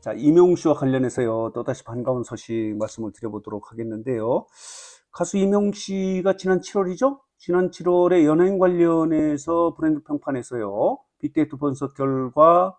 자, 임영웅 씨와 관련해서요, 또다시 반가운 소식 말씀을 드려보도록 하겠는데요. 가수 임영웅 씨가 지난 7월이죠? 지난 7월에 연예인 관련해서 브랜드 평판에서요, 빅데이터 분석 결과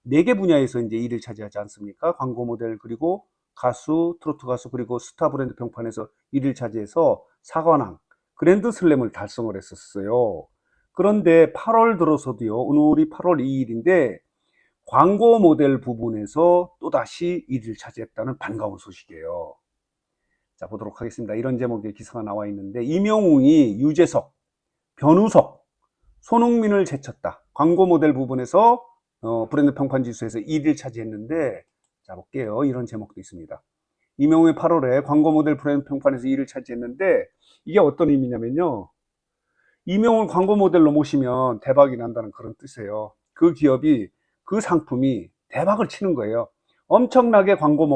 4개 분야에서 이제 1위를 차지하지 않습니까? 광고 모델, 그리고 가수, 트로트 가수, 그리고 스타 브랜드 평판에서 1위를 차지해서 사관왕, 그랜드 슬램을 달성을 했었어요. 그런데 8월 들어서도요, 오늘이 8월 2일인데, 광고 모델 부분에서 또다시 1위를 차지했다는 반가운 소식이에요. 자, 보도록 하겠습니다. 이런 제목의 기사가 나와 있는데, 임영웅이 유재석, 변우석, 손흥민을 제쳤다. 광고 모델 부분에서 브랜드 평판 지수에서 1위를 차지했는데, 자, 볼게요. 이런 제목도 있습니다. 임영웅이 8월에 광고 모델 브랜드 평판에서 1위를 차지했는데, 이게 어떤 의미냐면요, 임영웅을 광고 모델로 모시면 대박이 난다는 그런 뜻이에요. 그 기업이, 그 상품이 대박을 치는 거예요. 엄청나게 광고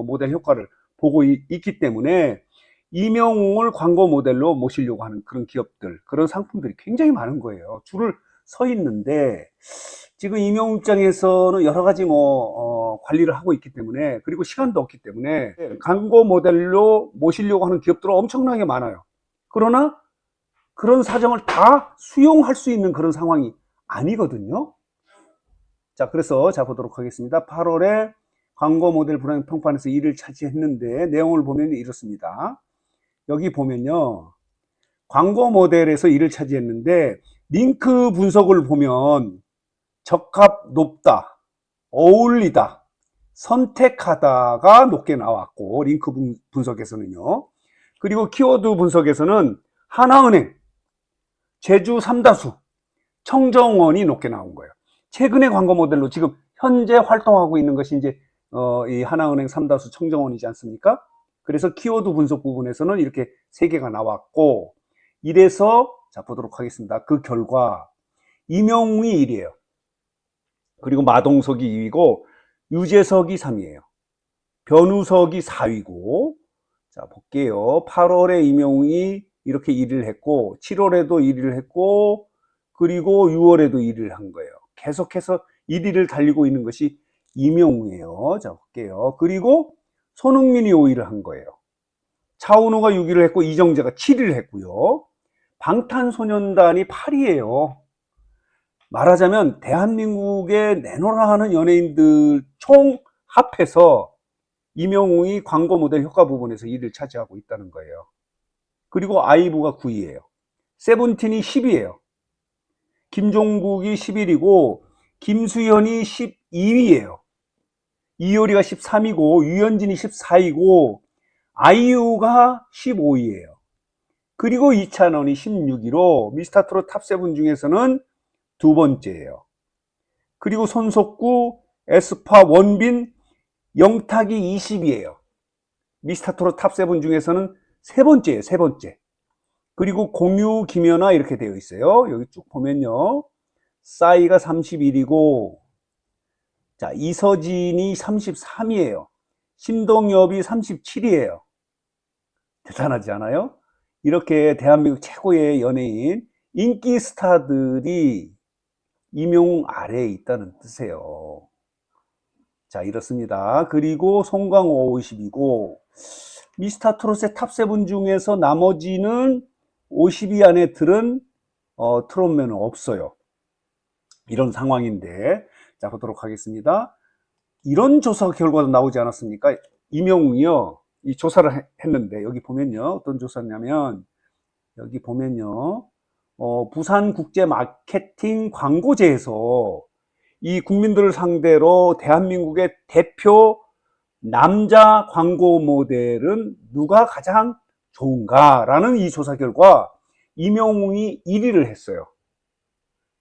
모델 효과를 보고 있기 때문에 임영웅을 광고 모델로 모시려고 하는 그런 기업들, 그런 상품들이 굉장히 많은 거예요. 줄을 서 있는데, 지금 임영웅 입장에서는 여러 가지 관리를 하고 있기 때문에, 그리고 시간도 없기 때문에 광고 모델로 모시려고 하는 기업들은 엄청나게 많아요. 그러나 그런 사정을 다 수용할 수 있는 그런 상황이 아니거든요. 자, 그래서 보도록 하겠습니다. 8월에 광고 모델 브랜드 평판에서 1위를 차지했는데, 내용을 보면 이렇습니다. 여기 보면요, 광고 모델에서 1위를 차지했는데, 링크 분석을 보면 적합 높다, 어울리다, 선택하다가 높게 나왔고, 링크 분석에서는요. 그리고 키워드 분석에서는 하나은행, 제주 삼다수, 청정원이 높게 나온 거예요. 최근에 광고 모델로 지금 현재 활동하고 있는 것이 이제 이 하나은행, 삼다수, 청정원이지 않습니까? 그래서 키워드 분석 부분에서는 이렇게 3개가 나왔고, 이래서 자, 보도록 하겠습니다. 그 결과 임영웅이 1위예요. 그리고 마동석이 2위고 유재석이 3위예요. 변우석이 4위고, 자, 볼게요. 8월에 임영웅이 이렇게 1위를 했고, 7월에도 1위를 했고, 그리고 6월에도 1위를 한 거예요. 계속해서 1위를 달리고 있는 것이 임영웅이에요. 자, 볼게요. 그리고 손흥민이 5위를 한 거예요. 차은우가 6위를 했고, 이정재가 7위를 했고요. 방탄소년단이 8위예요. 말하자면 대한민국에 내놓으라 하는 연예인들 총 합해서 임영웅이 광고 모델 효과 부분에서 1위를 차지하고 있다는 거예요. 그리고 아이브가 9위예요. 세븐틴이 10위예요. 김종국이 11위고 김수현이 12위예요. 이효리가 13위고 유현진이 14위고 아이유가 15위예요. 그리고 이찬원이 16위로 미스터트롯 탑7 중에서는 두 번째예요. 그리고 손석구, 에스파, 원빈, 영탁이 20위예요. 미스터트롯 탑7 중에서는 세 번째예요. 세 번째. 그리고 공유, 김연아 이렇게 되어 있어요. 여기 쭉 보면요. 싸이가 31위고, 자, 이서진이 33위예요. 신동엽이 37위예요. 대단하지 않아요? 이렇게 대한민국 최고의 연예인, 인기 스타들이 임영웅 아래에 있다는 뜻이에요. 자, 이렇습니다. 그리고 송강호 50위고, 미스터트롯의 탑7 중에서 나머지는 50위 안에 들은 트롯맨은 없어요. 이런 상황인데, 자, 보도록 하겠습니다. 이런 조사 결과도 나오지 않았습니까? 임영웅이요, 이 조사를 했는데, 여기 보면요, 어떤 조사냐면, 여기 보면요, 부산국제 마케팅 광고제에서 이 국민들을 상대로 대한민국의 대표 남자 광고 모델은 누가 가장 좋은가라는 이 조사 결과 임영웅이 1위를 했어요.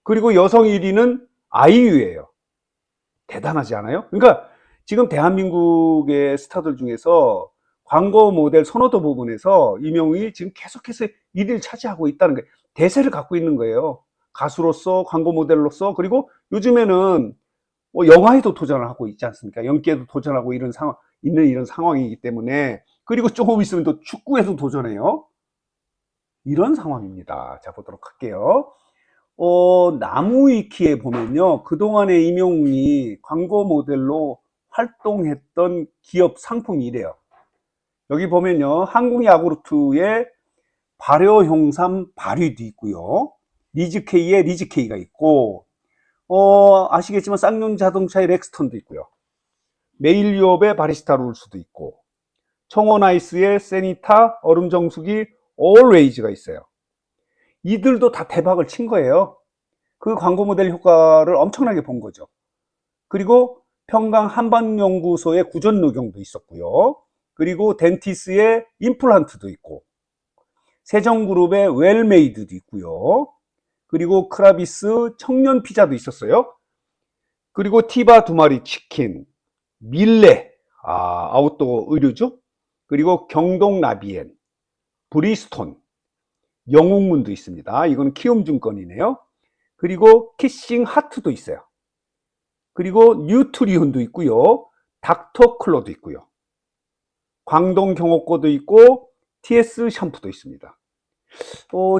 그리고 여성 1위는 아이유예요. 대단하지 않아요? 그러니까 지금 대한민국의 스타들 중에서 광고 모델 선호도 부분에서 임영웅이 지금 계속해서 1위를 차지하고 있다는 거예요. 대세를 갖고 있는 거예요. 가수로서, 광고 모델로서, 그리고 요즘에는 영화에도 도전을 하고 있지 않습니까? 연기에도 도전하고 이런 상황이기 때문에, 그리고 조금 있으면 또 축구에도 도전해요. 이런 상황입니다. 자, 보도록 할게요. 나무위키에 보면요, 그동안에 임영웅이 광고 모델로 활동했던 기업 상품이 이래요. 여기 보면요, 한국 야구르트에 발효홍삼 발휘도 있고요, 리즈K에 리즈K가 있고, 아시겠지만 쌍용 자동차의 렉스턴도 있고요, 메일유업의 바리스타 룰스도 있고, 청원아이스의 세니타 얼음 정수기 올웨이즈가 있어요. 이들도 다 대박을 친 거예요. 그 광고 모델 효과를 엄청나게 본 거죠. 그리고 평강 한방연구소의 구전 녹용도 있었고요. 그리고 덴티스의 임플란트도 있고, 세정그룹의 웰메이드도 있고요. 그리고 크라비스 청년 피자도 있었어요. 그리고 티바 두 마리 치킨, 밀레, 아웃도어 의류죠. 그리고 경동 나비엔, 브리스톤, 영웅문도 있습니다. 이건 키움증권이네요. 그리고 키싱 하트도 있어요. 그리고 뉴트리온도 있고요, 닥터클로도 있고요, 광동 경옥고도 있고, TS 샴푸도 있습니다.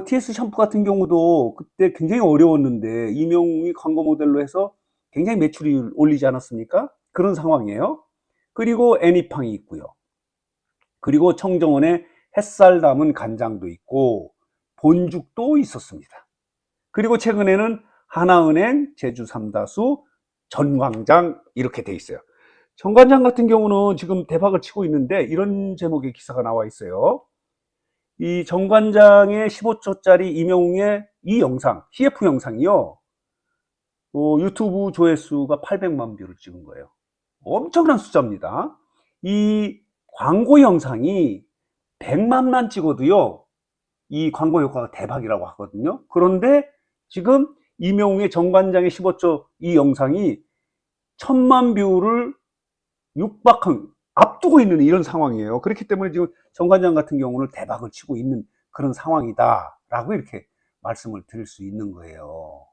TS 샴푸 같은 경우도 그때 굉장히 어려웠는데 이명웅이 광고 모델로 해서 굉장히 매출이 올리지 않았습니까? 그런 상황이에요. 그리고 애니팡이 있고요. 그리고 청정원의 햇살 담은 간장도 있고, 본죽도 있었습니다. 그리고 최근에는 하나은행, 제주 삼다수, 전광장 이렇게 돼 있어요. 전광장 같은 경우는 지금 대박을 치고 있는데 이런 제목의 기사가 나와 있어요. 이 전광장의 15초짜리 이명웅의 이 영상, CF 영상이요, 유튜브 조회수가 800만 뷰를 찍은 거예요. 엄청난 숫자입니다. 이 광고 영상이 100만만 찍어도요, 이 광고 효과가 대박이라고 하거든요. 그런데 지금 이명웅의 정관장의 15초 이 영상이 1000만 뷰를 앞두고 있는 이런 상황이에요. 그렇기 때문에 지금 정관장 같은 경우는 대박을 치고 있는 그런 상황이다 라고 이렇게 말씀을 드릴 수 있는 거예요.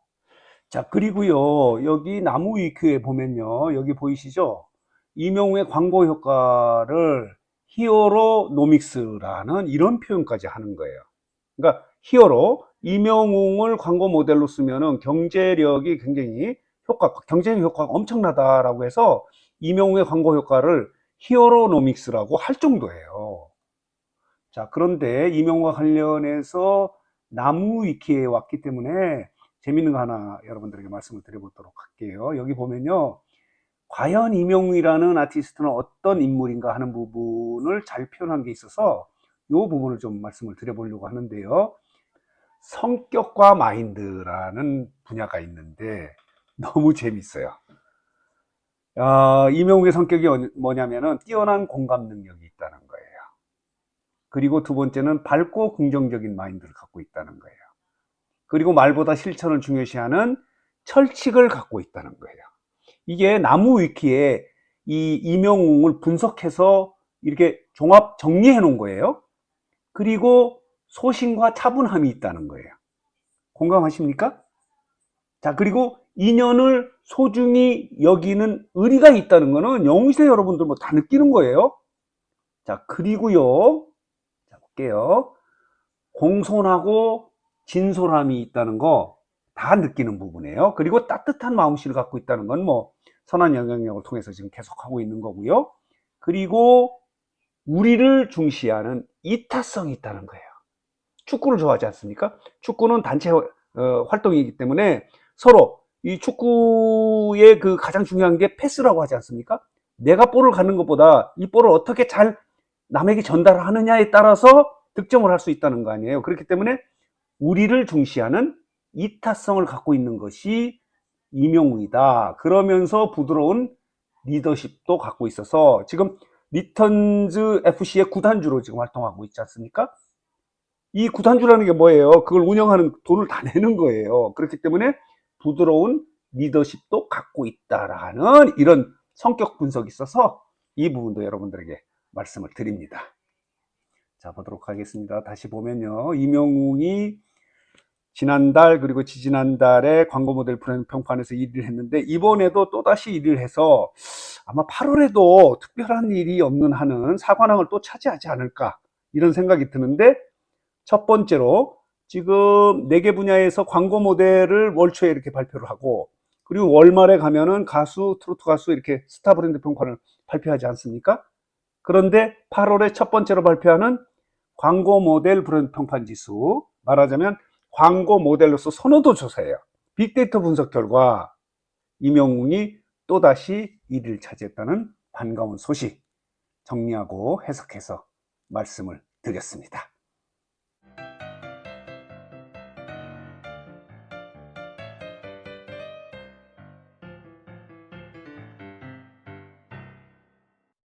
자, 그리고요, 여기 나무 위키에 보면요, 여기 보이시죠? 이명웅의 광고 효과를 히어로 노믹스라는 이런 표현까지 하는 거예요. 그러니까 히어로, 이명웅을 광고 모델로 쓰면은 경제력이 굉장히 경제적 효과가 엄청나다라고 해서 이명웅의 광고 효과를 히어로노믹스라고 할 정도예요. 자, 그런데 이명웅과 관련해서 나무 위키에 왔기 때문에 재밌는 거 하나 여러분들에게 말씀을 드려보도록 할게요. 여기 보면요, 과연 이명웅이라는 아티스트는 어떤 인물인가 하는 부분을 잘 표현한 게 있어서 이 부분을 좀 말씀을 드려보려고 하는데요. 성격과 마인드라는 분야가 있는데 너무 재밌어요. 이명웅의 성격이 뭐냐면은 뛰어난 공감 능력이 있다는 거예요. 그리고 두 번째는 밝고 긍정적인 마인드를 갖고 있다는 거예요. 그리고 말보다 실천을 중요시하는 철칙을 갖고 있다는 거예요. 이게 나무 위키에 이 이명웅을 분석해서 이렇게 종합 정리해 놓은 거예요. 그리고 소신과 차분함이 있다는 거예요. 공감하십니까? 자, 그리고 인연을 소중히 여기는 의리가 있다는 거는 영웅시대 여러분들 뭐 다 느끼는 거예요. 자, 그리고요, 자, 볼게요. 공손하고 진솔함이 있다는 거 다 느끼는 부분이에요. 그리고 따뜻한 마음씨를 갖고 있다는 건 뭐 선한 영향력을 통해서 지금 계속하고 있는 거고요. 그리고 우리를 중시하는 이타성이 있다는 거예요. 축구를 좋아하지 않습니까? 축구는 단체 활동이기 때문에 서로 이 축구의 그 가장 중요한 게 패스라고 하지 않습니까? 내가 볼을 갖는 것보다 이 볼을 어떻게 잘 남에게 전달하느냐에 따라서 득점을 할 수 있다는 거 아니에요. 그렇기 때문에 우리를 중시하는 이타성을 갖고 있는 것이 이명웅이다. 그러면서 부드러운 리더십도 갖고 있어서 지금 리턴즈 FC의 구단주로 지금 활동하고 있지 않습니까? 이 구단주라는 게 뭐예요? 그걸 운영하는 돈을 다 내는 거예요. 그렇기 때문에 부드러운 리더십도 갖고 있다라는 이런 성격 분석이 있어서 이 부분도 여러분들에게 말씀을 드립니다. 자, 보도록 하겠습니다. 다시 보면요, 이명웅이 지난달 그리고 지지난달에 광고 모델 브랜드 평판에서 1위를 했는데 이번에도 또다시 1위를 해서 아마 8월에도 특별한 일이 없는 한은 사관왕을 또 차지하지 않을까 이런 생각이 드는데, 첫 번째로 지금 4개 분야에서 광고 모델을 월 초에 이렇게 발표를 하고, 그리고 월말에 가면은 트로트 가수 이렇게 스타 브랜드 평판을 발표하지 않습니까? 그런데 8월에 첫 번째로 발표하는 광고 모델 브랜드 평판 지수, 말하자면 광고 모델로서 선호도 조사예요. 빅데이터 분석 결과 임영웅이 또다시 1위를 차지했다는 반가운 소식 정리하고 해석해서 말씀을 드렸습니다.